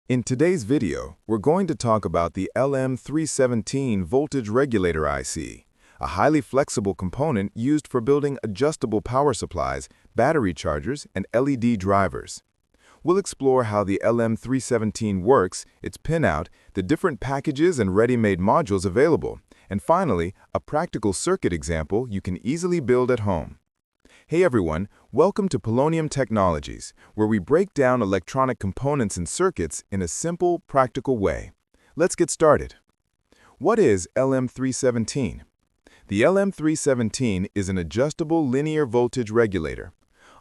In today's video, we're going to talk about the LM317 Voltage Regulator IC, a highly flexible component used for building adjustable power supplies, battery chargers, and LED drivers. We'll explore how the LM317 works, its pinout, the different packages and ready-made modules available, and finally, a practical circuit example you can easily build at home. Hey everyone, welcome to Polonium Technologies, where we break down electronic components and circuits in a simple, practical way. Let's get started. What is LM317? The LM317 is an adjustable linear voltage regulator.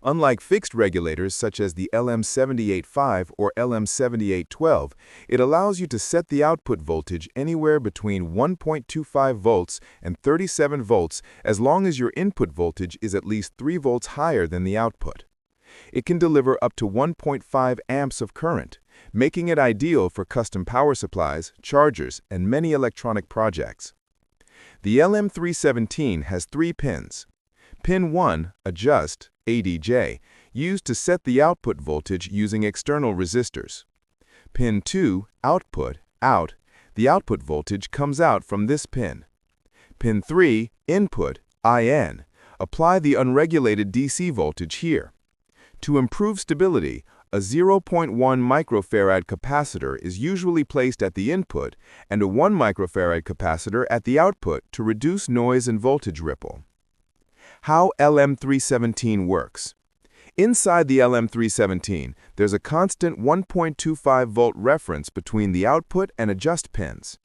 Unlike fixed regulators such as the LM785 or LM7812, it allows you to set the output voltage anywhere between 1.25 volts and 37 volts as long as your input voltage is at least 3 volts higher than the output. It can deliver up to 1.5 amps of current, making it ideal for custom power supplies, chargers, and many electronic projects. The LM317 has 3 pins. Pin 1, Adjust, ADJ, used to set the output voltage using external resistors. Pin 2, Output, Out, the output voltage comes out from this pin. Pin 3, Input, IN, apply the unregulated DC voltage here. To improve stability, a 0.1 microfarad capacitor is usually placed at the input and a 1 microfarad capacitor at the output to reduce noise and voltage ripple. How LM317 works. Inside the LM317, there's a constant 1.25 volt reference between the output and adjust pins.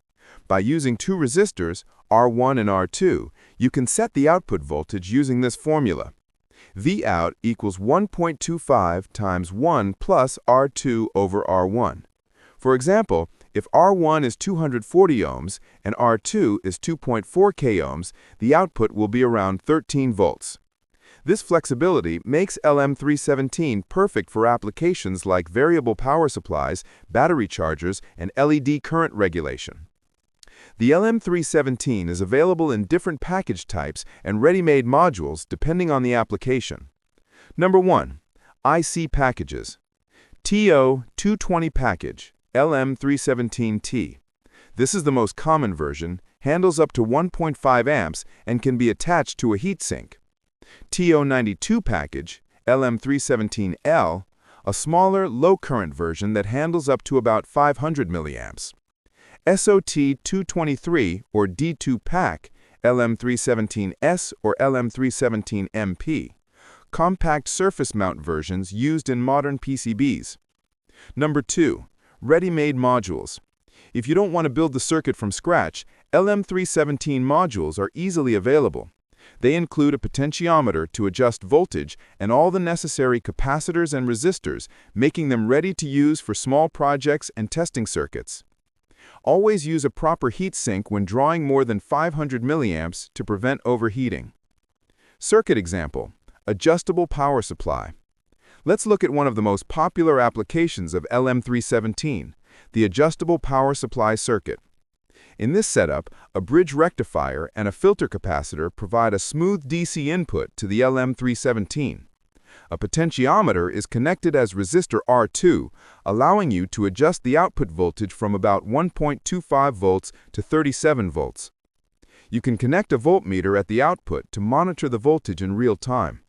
By using 2 resistors, R1 and R2, you can set the output voltage using this formula. Vout equals 1.25 times 1 plus R2 over R1. For example, if R1 is 240 ohms and R2 is 2.4 k ohms, the output will be around 13 volts. This flexibility makes LM317 perfect for applications like variable power supplies, battery chargers, and LED current regulation. The LM317 is available in different package types and ready-made modules depending on the application. Number 1. IC packages. TO220 package. LM317T. This is the most common version, handles up to 1.5 amps, and can be attached to a heatsink. TO92 package, LM317L, a smaller, low-current version that handles up to about 500 milliamps. SOT223 or D2 pack, LM317S or LM317MP, compact surface mount versions used in modern PCBs. Number 2. Ready-made modules. If you don't want to build the circuit from scratch, LM317 modules are easily available. They include a potentiometer to adjust voltage and all the necessary capacitors and resistors, making them ready to use for small projects and testing circuits. Always use a proper heatsink when drawing more than 500 milliamps to prevent overheating. Circuit example: adjustable power supply. Let's look at one of the most popular applications of LM317, the adjustable power supply circuit. In this setup, a bridge rectifier and a filter capacitor provide a smooth DC input to the LM317. A potentiometer is connected as resistor R2, allowing you to adjust the output voltage from about 1.25 volts to 37 volts. You can connect a voltmeter at the output to monitor the voltage in real time.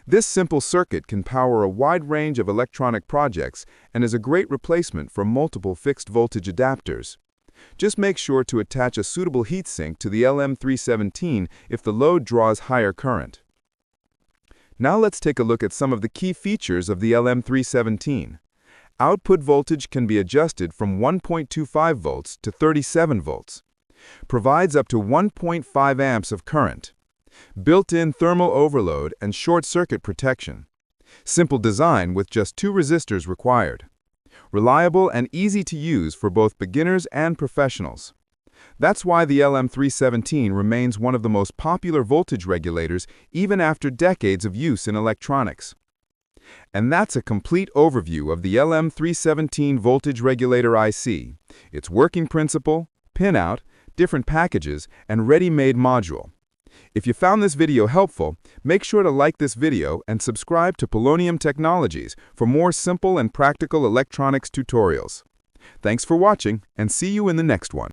This simple circuit can power a wide range of electronic projects and is a great replacement for multiple fixed voltage adapters. Just make sure to attach a suitable heatsink to the LM317 if the load draws higher current. Now let's take a look at some of the key features of the LM317. Output voltage can be adjusted from 1.25 volts to 37 volts. Provides up to 1.5 amps of current. Built-in thermal overload and short circuit protection. Simple design with just 2 resistors required. Reliable and easy to use for both beginners and professionals. That's why the LM317 remains one of the most popular voltage regulators even after decades of use in electronics. And that's a complete overview of the LM317 Voltage Regulator IC, its working principle, pinout, different packages, and ready-made module. If you found this video helpful, make sure to like this video and subscribe to Polonium Technologies for more simple and practical electronics tutorials. Thanks for watching, and see you in the next one.